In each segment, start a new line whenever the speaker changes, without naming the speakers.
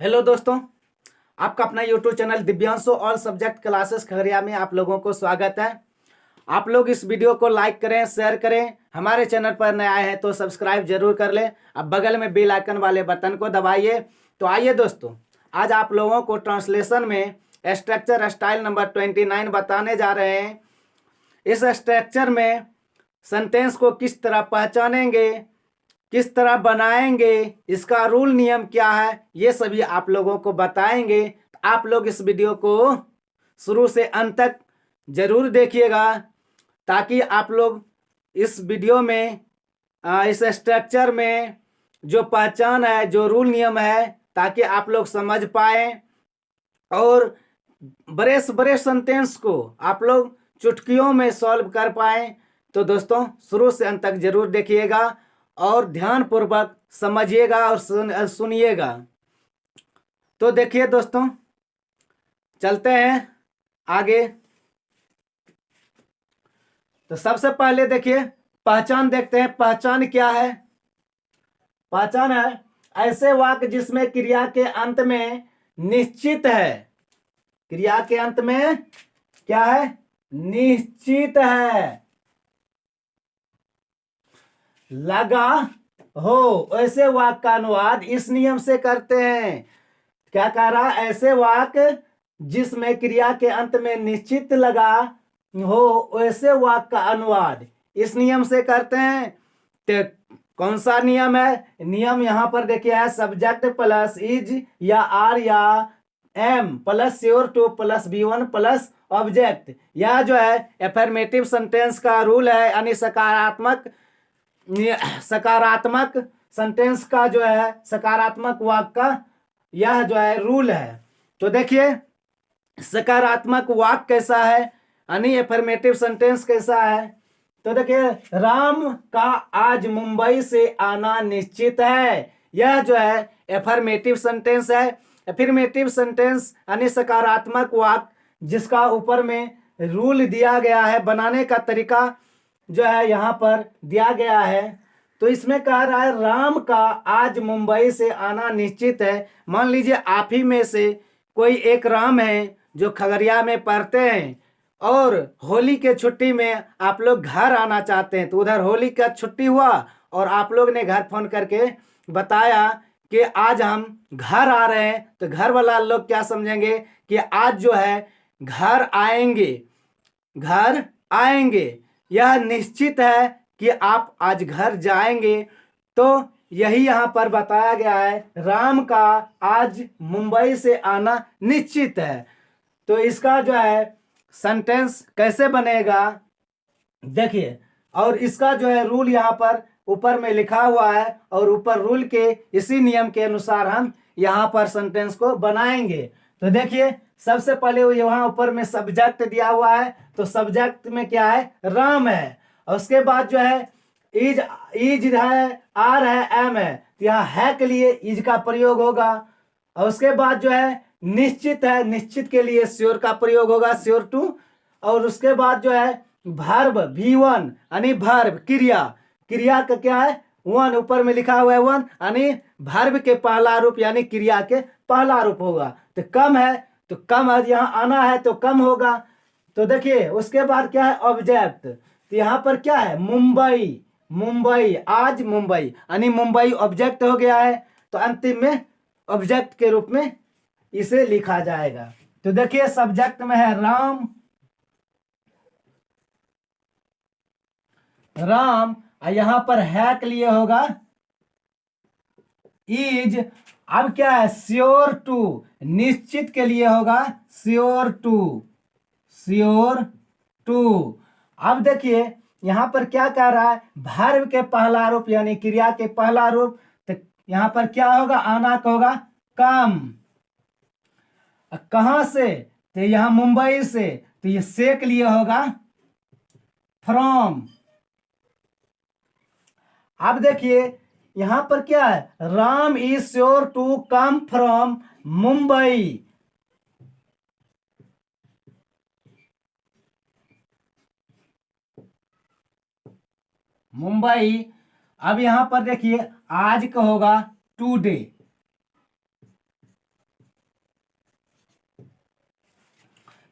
Hello दोस्तों, आपका अपना YouTube channel Divyanshu all subject classes Khagaria में आप लोगों को स्वागत है। आप लोग इस वीडियो को लाइक करें, शेयर करें। हमारे चैनल पर नए आए हैं तो सब्सक्राइब जरूर कर लें। अब बगल में बेल आइकन वाले बटन को दबाइए। तो आइए दोस्तों, आज आप लोगों को ट्रांसलेशन में स्ट्रक्चर स्टाइल नंबर 29 बताने जा रहे हैं। इस स्ट्रक्चर में सेंटेंस को किस तरह पहचानेंगे, किस तरह बनाएंगे, इसका रूल नियम क्या है, ये सभी आप लोगों को बताएंगे। आप लोग इस वीडियो को शुरू से अंत तक जरूर देखिएगा ताकि आप लोग इस वीडियो में इस स्ट्रक्चर में जो पहचान है, जो रूल नियम है, ताकि आप लोग समझ पाए और बड़े से बड़े सेंटेंस को आप लोग चुटकियों में सॉल्व कर पाए। तो दोस्तों शुरू से अंत तक जरूर देखिएगा और ध्यानपूर्वक समझिएगा और सुनिएगा। तो देखिए दोस्तों, चलते हैं आगे। तो सबसे पहले देखिए पहचान देखते हैं। पहचान क्या है? पहचान है ऐसे वाक्य जिसमें क्रिया के अंत में निश्चित है। क्रिया के अंत में क्या है? निश्चित है। लगा हो ऐसे वाक्य का अनुवाद इस नियम से करते हैं। क्या कह रहा? ऐसे वाक्य जिसमें क्रिया के अंत में निश्चित लगा हो ऐसे वाक्य का अनुवाद इस नियम से करते हैं। तो कौन सा नियम है? नियम यहां पर देखिए है सब्जेक्ट प्लस इज या आर या am plus sure to plus B1 plus object. यह जो है एफर्मेटिव सेंटेंस का रूल है, यानी सकारात्मक सेंटेंस का जो है, सकारात्मक वाक्य का यह जो है रूल है। तो देखिए सकारात्मक वाक्य कैसा है, यानी एफर्मेटिव सेंटेंस कैसा है। तो देखिए राम का आज मुंबई से आना निश्चित है। यह जो है एफर्मेटिव सेंटेंस है। एफर्मेटिव सेंटेंस यानी सकारात्मक वाक्य जिसका ऊपर में रूल दिया गया है, बनाने का तरीका जो है यहाँ पर दिया गया है। तो इसमें कह रहा है राम का आज मुंबई से आना निश्चित है। मान लीजिए आप ही में से कोई एक राम है जो खगड़िया में पढ़ते हैं और होली के छुट्टी में आप लोग घर आना चाहते हैं। तो उधर होली का छुट्टी हुआ और आप लोग ने घर फोन करके बताया कि आज हम घर आ रहे हैं। तो घर वाला लोग क्या समझेंगे कि आज जो है घर आएंगे, घर आएंगे। यह निश्चित है कि आप आज घर जाएंगे। तो यही यहाँ पर बताया गया है, राम का आज मुंबई से आना निश्चित है। तो इसका जो है सेंटेंस कैसे बनेगा देखिए, और इसका जो है रूल यहाँ पर ऊपर में लिखा हुआ है और ऊपर रूल के इसी नियम के अनुसार हम यहाँ पर सेंटेंस को बनाएंगे। तो देखिए सबसे पहले वहां ऊपर में सब्जेक्ट दिया हुआ है। तो सब्जेक्ट में क्या है? राम है। और उसके बाद जो है इज है, आर है, एम है। तो यहाँ है के लिए इज का प्रयोग होगा। और उसके बाद जो है निश्चित है, निश्चित के लिए श्योर का प्रयोग होगा, श्योर टू। और उसके बाद जो है वर्ब V1 यानी वर्ब क्रिया, क्रिया का क्या है? वन, ऊपर में लिखा हुआ है वन, यानी वर्ब के पहला रूप यानी क्रिया के पहला रूप होगा। तो कम है तो कम है, यहाँ आना है तो कम होगा। तो देखिए उसके बाद क्या है? ऑब्जेक्ट। तो यहाँ पर क्या है? मुंबई, मुंबई आज मुंबई यानी मुंबई ऑब्जेक्ट हो गया है। तो अंतिम में ऑब्जेक्ट के रूप में इसे लिखा जाएगा। तो देखिए सब्जेक्ट में है राम, राम। यहां पर है के लिए होगा इज। अब क्या है? श्योर टू, निश्चित के लिए होगा श्योर टू, श्योर टू। अब देखिए यहां पर क्या कह रहा है? वर्ब के पहला रूप यानी क्रिया के पहला रूप। तो यहां पर क्या होगा? आना का होगा कम। कहां से? तो यहां मुंबई से। तो ये से के लिए होगा फ्रॉम। अब देखिए यहां पर क्या है? Ram is sure to come from Mumbai. Mumbai. अब यहां पर देखिए आज का होगा टुडे,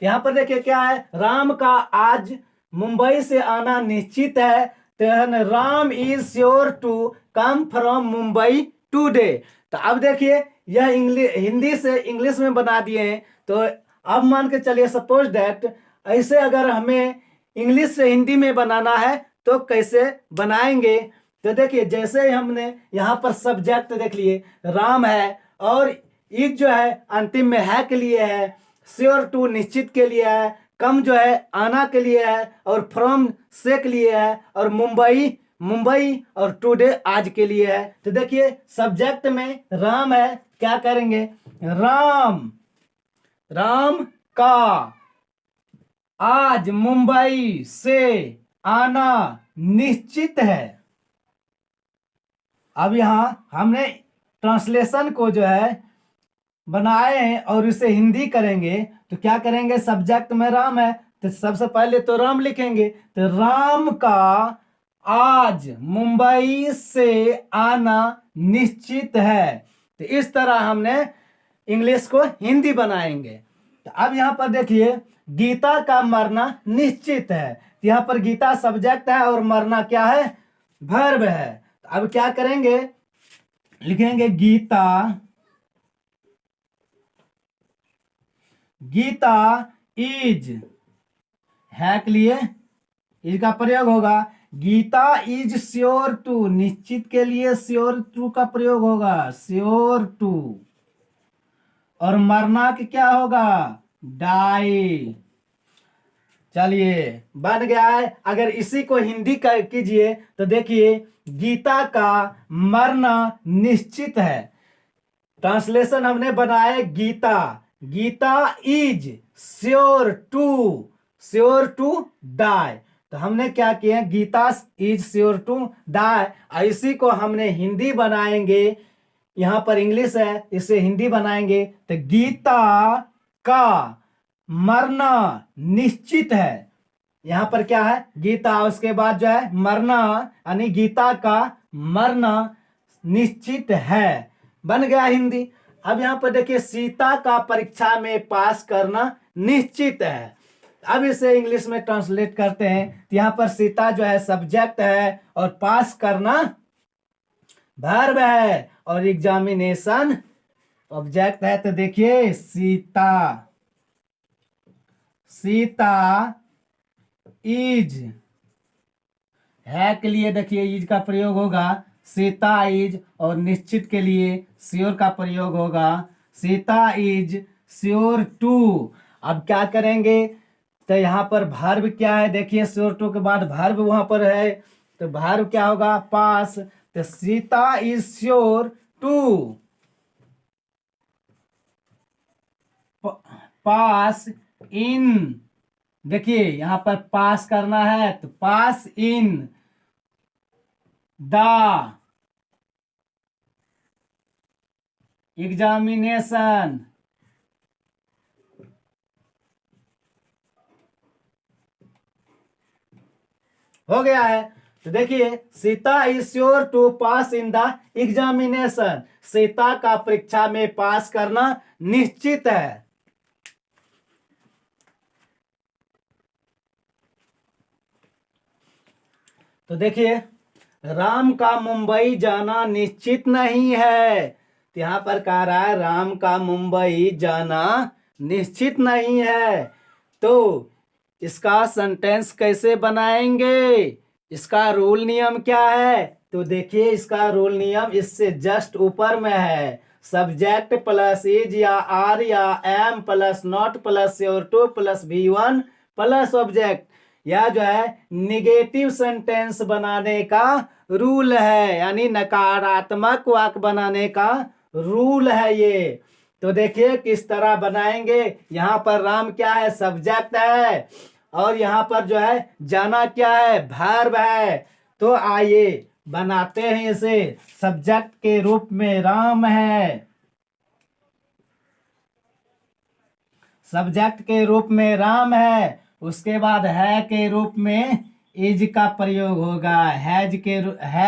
तो यहाँ पर देखिए क्या है, राम का आज मुंबई से आना निश्चित है। तो Ram is sure to come from Mumbai today. तो अब देखिए यह इंग्लिश हिंदी से इंग्लिश में बना दिए हैं। तो अब मान के चलिए सपोज दैट ऐसे अगर हमें इंग्लिश से हिंदी में बनाना है तो कैसे बनाएंगे। तो देखिए जैसे हमने यहाँ पर सब्जेक्ट देख लिए राम है, और इज जो है अंतिम में है के लिए है, श्योर टू निश्चित के लिए है, कम जो है आना के लिए है, और फ्रॉम से के लिए है, और मुंबई और टुडे आज के लिए है। तो देखिए सब्जेक्ट में राम है, क्या करेंगे, राम का आज मुंबई से आना निश्चित है। अब यहां हमने ट्रांसलेशन को जो है बनाए हैं और इसे हिंदी करेंगे। तो क्या करेंगे, सब्जेक्ट में राम है तो सबसे पहले तो राम लिखेंगे। तो राम का आज मुंबई से आना निश्चित है। तो इस तरह हमने इंग्लिश को हिंदी बनाएंगे। तो अब यहाँ पर देखिए गीता का मरना निश्चित है। तो यहाँ पर गीता सब्जेक्ट है और मरना क्या है, वर्ब है। तो अब क्या करेंगे, लिखेंगे गीता इज है के लिए इज का प्रयोग होगा। गीता इज श्योर टू, निश्चित के लिए श्योर टू का प्रयोग होगा, श्योर टू। और मरना के क्या होगा, डाई। चलिए बन गया है। अगर इसी को हिंदी कीजिए तो देखिए गीता का मरना निश्चित है। ट्रांसलेशन हमने बनाए Gita is sure to die. तो हमने क्या किया, Gita is sure to die. इसी को हमने हिंदी बनाएंगे, यहां पर इंग्लिश है इसे हिंदी बनाएंगे। तो गीता का मरना निश्चित है। यहां पर क्या है, गीता, उसके बाद जो है मरना, यानी गीता का मरना निश्चित है। बन गया हिंदी। अब यहाँ पर देखिए सीता का परीक्षा में पास करना निश्चित है। अब इसे इंग्लिश में ट्रांसलेट करते हैं। तो यहाँ पर सीता जो है सब्जेक्ट है और पास करना वर्ब है, और एग्जामिनेशन ऑब्जेक्ट है। तो देखिए सीता इज है के लिए देखिए इज का प्रयोग होगा, सीता इज, और निश्चित के लिए श्योर का प्रयोग होगा, सीता इज श्योर टू। अब क्या करेंगे, तो यहाँ पर वर्ब क्या है, देखिए श्योर टू के बाद वर्ब वहां पर है। तो वर्ब क्या होगा, पास। तो Sita is sure to pass इन, देखिए यहां पर पास करना है तो पास इन द एग्जामिनेशन। हो गया है। तो देखिए Sita is sure to pass in the examination, Sita का परीक्षा में पास करना निश्चित है। तो देखिए राम का मुंबई जाना निश्चित नहीं है। तो यहां पर कह रहा है राम का मुंबई जाना निश्चित नहीं है। तो इसका सेंटेंस कैसे बनाएंगे, इसका रूल नियम क्या है। तो देखिए इसका रूल नियम इससे जस्ट ऊपर में है, सब्जेक्ट प्लस इज या आर या am plus not plus sure to plus V1 plus object. यह जो है निगेटिव सेंटेंस बनाने का रूल है, यानी नकारात्मक वाक्य बनाने का रूल है ये। तो देखिए किस तरह बनाएंगे। यहाँ पर राम क्या है, सब्जेक्ट है, और यहाँ पर जो है जाना क्या है, वर्ब है। तो आइए बनाते हैं इसे। सब्जेक्ट के रूप में राम है, सब्जेक्ट के रूप में राम है। उसके बाद है के रूप में इज का प्रयोग होगा, है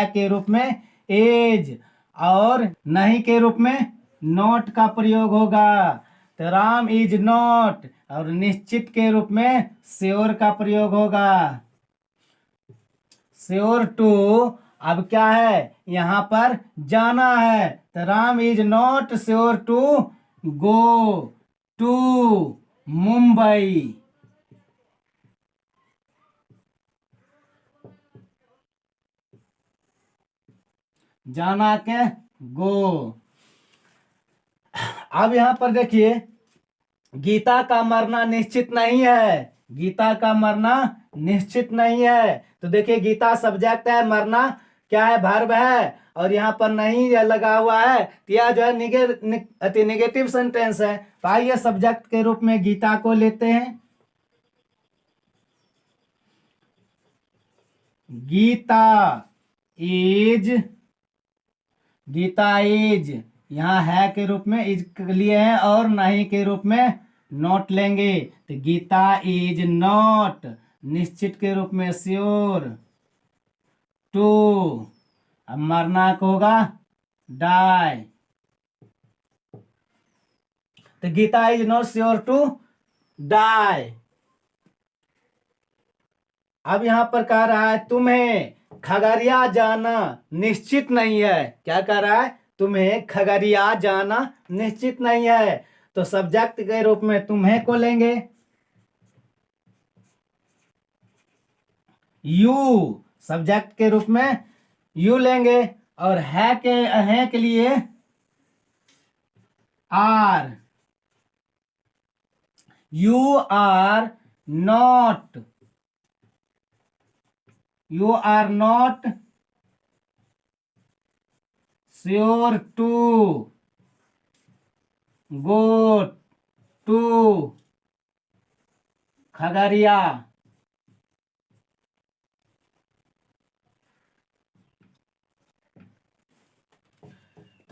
के रूप में एज, और नहीं के रूप में नॉट का प्रयोग होगा। तो राम इज नॉट, और निश्चित के रूप में श्योर का प्रयोग होगा। श्योर टू, अब क्या है, यहां पर जाना है, तो Ram is not sure to go to Mumbai. जाना के गो। अब यहां पर देखिए, गीता का मरना निश्चित नहीं है, गीता का मरना निश्चित नहीं है। तो देखिए, गीता सब्जेक्ट है, मरना क्या है, वर्ब है, और यहाँ पर नहीं लगा हुआ है, तो यह जो है निगेटिव सेंटेंस है। तो आइए सब्जेक्ट के रूप में गीता को लेते हैं। गीता इज, गीता इज यहाँ है के रूप में इज लिए हैं, और नहीं के रूप में नॉट लेंगे। तो गीता इज नॉट, निश्चित के रूप में श्योर टू, अब मरना को होगा डाई। तो Gita is not sure to die. अब यहां पर कह रहा है तुम्हें खगड़िया जाना निश्चित नहीं है। क्या कह रहा है, तुम्हें खगड़िया जाना निश्चित नहीं है। तो सब्जेक्ट के रूप में तुम्हें को लेंगे, यू सब्जेक्ट के रूप में यू लेंगे, और है के लिए are, you are not, you are not sure to go to Khagaria.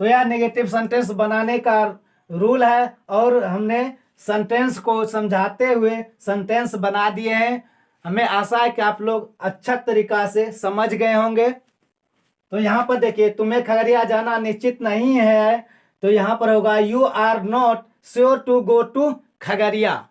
तो यह नेगेटिव सेंटेंस बनाने का रूल है, और हमने सेंटेंस को समझाते हुए सेंटेंस बना दिए हैं। हमें आशा है कि आप लोग अच्छा तरीका से समझ गए होंगे। तो यहां पर देखिए, तुम्हें खगड़िया जाना निश्चित नहीं है, तो यहां पर होगा you are not sure to go to Khagaria.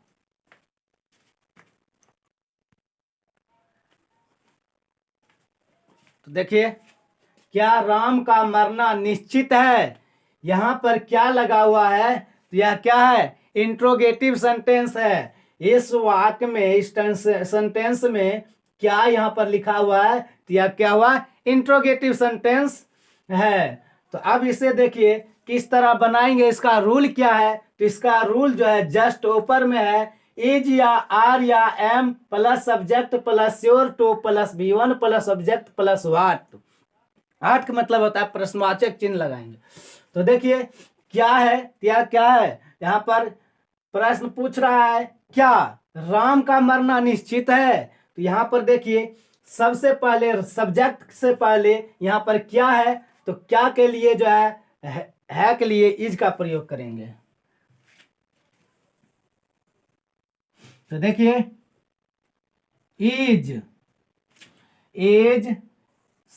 तो देखिए, क्या राम का मरना निश्चित है, यहां पर क्या लगा हुआ है, तो यह क्या है, इंट्रोगेटिव सेंटेंस है। इस वाक्य में, इस सेंटेंस में क्या यहां पर लिखा हुआ है, तो यह क्या हुआ, इंट्रोगेटिव सेंटेंस है। तो अब इसे देखिए किस तरह बनाएंगे, इसका रूल क्या है। तो इसका रूल जो है जस्ट ऊपर में है, इज या आर या am plus subject plus sure to plus V1 plus subject plus what. What का मतलब होता है प्रश्नवाचक चिन्ह लगाएंगे। तो देखिए क्या है, क्या है, यहाँ पर प्रश्न पूछ रहा है, क्या राम का मरना निश्चित है। तो यहाँ पर देखिए, सबसे पहले सब्जेक्ट से पहले यहाँ पर क्या है, तो क्या के लिए जो है के लिए इज का प्रयोग करेंगे। तो देखिए, इज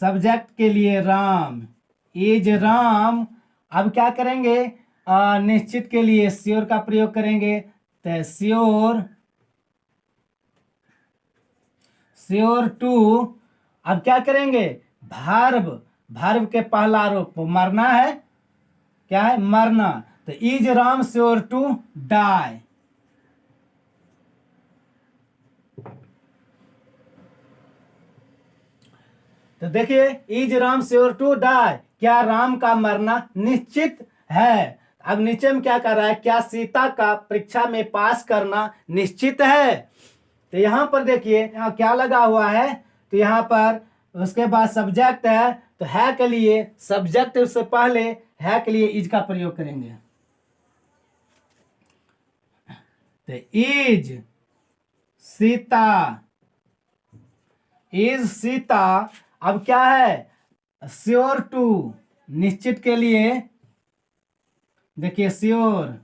सब्जेक्ट के लिए राम, इज राम। अब क्या करेंगे, निश्चित के लिए श्योर का प्रयोग करेंगे। तो श्योर टू, अब क्या करेंगे, भार्ब के पहला रूप मरना है, क्या है, मरना। तो is Ram sure to die. तो देखिए, is Ram sure to die, क्या राम का मरना निश्चित है। अब नीचे में क्या कर रहा है, क्या सीता का परीक्षा में पास करना निश्चित है। तो यहां पर देखिए, यहाँ क्या लगा हुआ है, तो यहाँ पर उसके बाद सब्जेक्ट है, तो है के लिए सब्जेक्ट से पहले है के लिए इज का प्रयोग करेंगे। तो इज सीता, अब क्या है, श्योर टू, निश्चित के लिए देखिए श्योर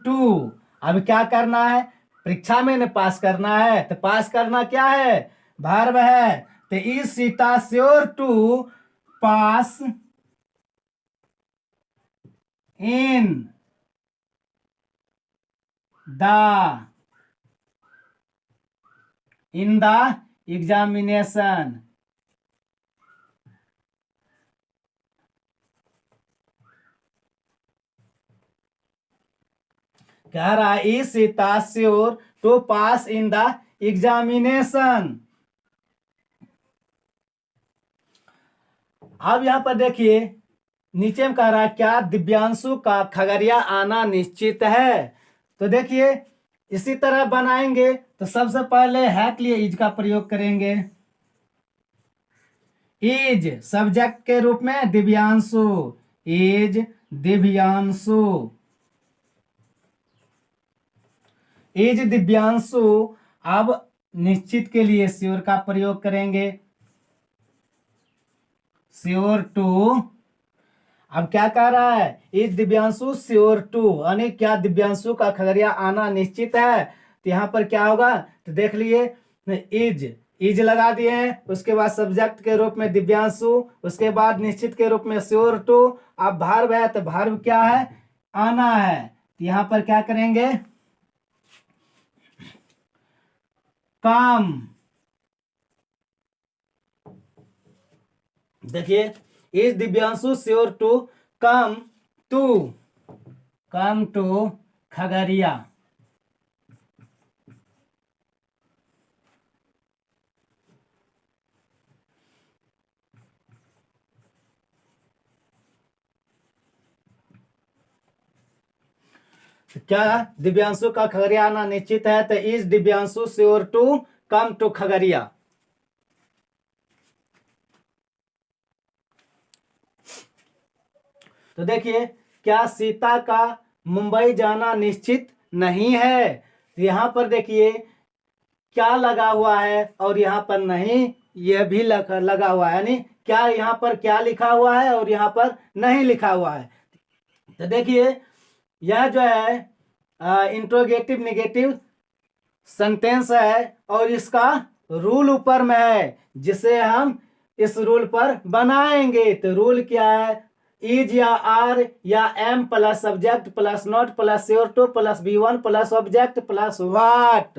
टू। अब क्या करना है, परीक्षा में पास करना है, तो पास करना क्या है, वर्ब है। तो is Sita sure to pass in the in the examination. कह रहा है is Sita sure to pass in the examination. अब यहां पर देखिए नीचे में कह रहा है क्या दिव्यांशु का खगड़िया आना निश्चित है। तो देखिए इसी तरह बनाएंगे तो सबसे पहले है के लिए इज का प्रयोग करेंगे। इज सब्जेक्ट के रूप में दिव्यांशु, इज दिव्यांशु, इज दिव्यांशु। अब निश्चित के लिए श्योर का प्रयोग करेंगे, श्योर टू। अब क्या कह रहा है इज दिव्यांशु श्योर टू, यानी क्या दिव्यांशु का खगड़िया आना निश्चित है। तो यहाँ पर क्या होगा तो देख लिए इज लगा दिए हैं, उसके बाद सब्जेक्ट के रूप में दिव्यांशु, उसके बाद निश्चित के रूप में श्योर टू। अब भार्ब है तो भार्ब क्या है आना है। तो यहाँ पर क्या करेंगे काम। देखिए is Divyanshu sure to come to Khagaria. क्या दिव्यांशु का खगड़िया आना निश्चित है तो is Divyanshu sure to come to Khagaria. तो देखिए क्या सीता का मुंबई जाना निश्चित नहीं है। तो यहां पर देखिए क्या लगा हुआ है और यहाँ पर नहीं, यह भी लगा हुआ है, यानी क्या यहाँ पर क्या लिखा हुआ है और यहाँ पर नहीं लिखा हुआ है। तो देखिए यह जो है इंट्रोगेटिव नेगेटिव सेंटेंस है और इसका रूल ऊपर में है जिसे हम इस रूल पर बनाएंगे। तो रूल क्या है इज या आर या am plus subject plus not plus sure to plus B one plus object plus what.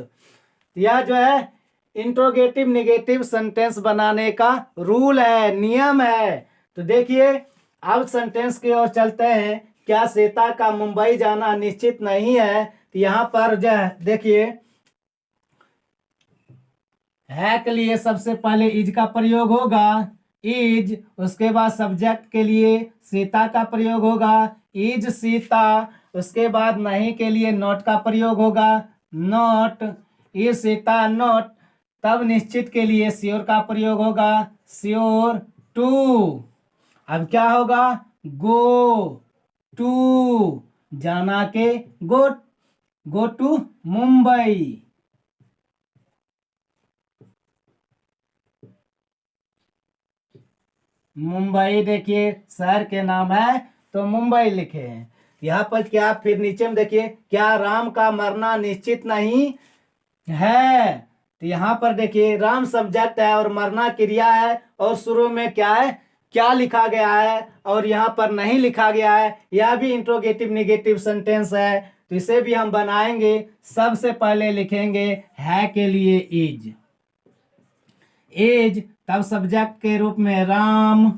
यह जो है इंट्रोगेटिव नेगेटिव सेंटेंस बनाने का रूल है, नियम है। तो देखिए अब सेंटेंस की ओर चलते हैं। क्या सीता का मुंबई जाना निश्चित नहीं है। तो यहाँ पर जो है देखिए है के लिए सबसे पहले इज का प्रयोग होगा, इज। उसके बाद सब्जेक्ट के लिए सीता का प्रयोग होगा, इज सीता। उसके बाद नहीं के लिए नॉट का प्रयोग होगा, नॉट। Is Sita not. तब निश्चित के लिए श्योर का प्रयोग होगा, श्योर टू। अब क्या होगा गो टू, जाना के गो टू मुंबई। मुंबई देखिए शहर के नाम है तो मुंबई लिखे हैं। यहाँ पर क्या फिर नीचे में देखिए क्या राम का मरना निश्चित नहीं है। तो यहाँ पर देखिए राम सब्जेक्ट है और मरना क्रिया है और शुरू में क्या है क्या लिखा गया है और यहाँ पर नहीं लिखा गया है। यह भी इंट्रोगेटिव नेगेटिव सेंटेंस है तो इसे भी हम बनाएंगे। सबसे पहले लिखेंगे है के लिए इज, इज तब सब्जेक्ट के रूप में राम।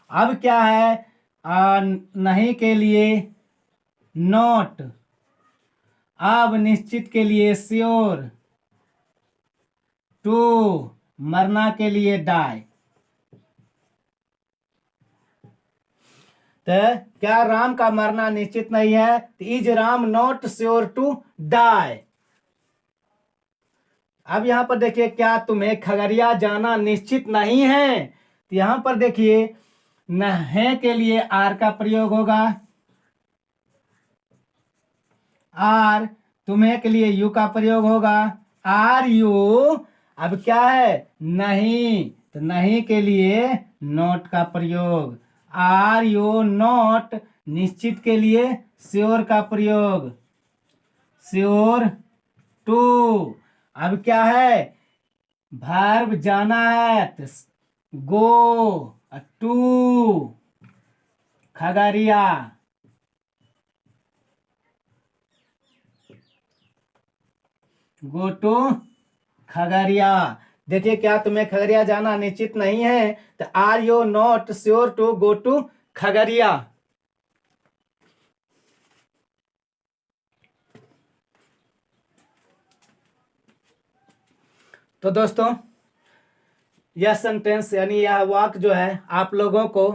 अब क्या है नहीं के लिए नॉट। अब निश्चित के लिए श्योर टू, मरना के लिए डाई। तो क्या राम का मरना निश्चित नहीं है तो is Ram not sure to die. अब यहां पर देखिए क्या तुम्हें खगड़िया जाना निश्चित नहीं है। तो यहां पर देखिए न है के लिए आर का प्रयोग होगा, आर। तुम्हें के लिए यू का प्रयोग होगा, आर यू। अब क्या है नहीं तो नहीं के लिए नॉट का प्रयोग, आर यू नॉट। निश्चित के लिए श्योर का प्रयोग, श्योर टू। अब क्या है वर्ब जाना है तो go to Khagaria. Go to Khagaria. देखिए, क्या तुम्हें खगड़िया जाना निश्चित नहीं है? तो are you not sure to go to Khagaria? तो दोस्तों, यह सेंटेंस यानी यह वाक्य जो है आप लोगों को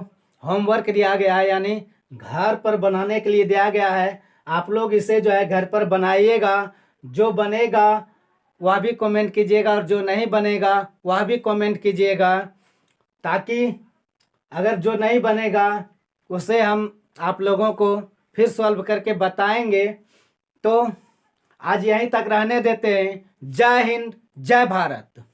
होमवर्क दिया गया है, यानी घर पर बनाने के लिए दिया गया है। आप लोग इसे जो है घर पर बनाइएगा। जो बनेगा वह भी कमेंट कीजिएगा, और जो नहीं बनेगा वह भी कमेंट कीजिएगा, ताकि अगर जो नहीं बनेगा उसे हम आप लोगों को फिर सॉल्व करके बताएंगे। तो आज यहीं तक रहने देते हैं। जय हिंद, जय भारत।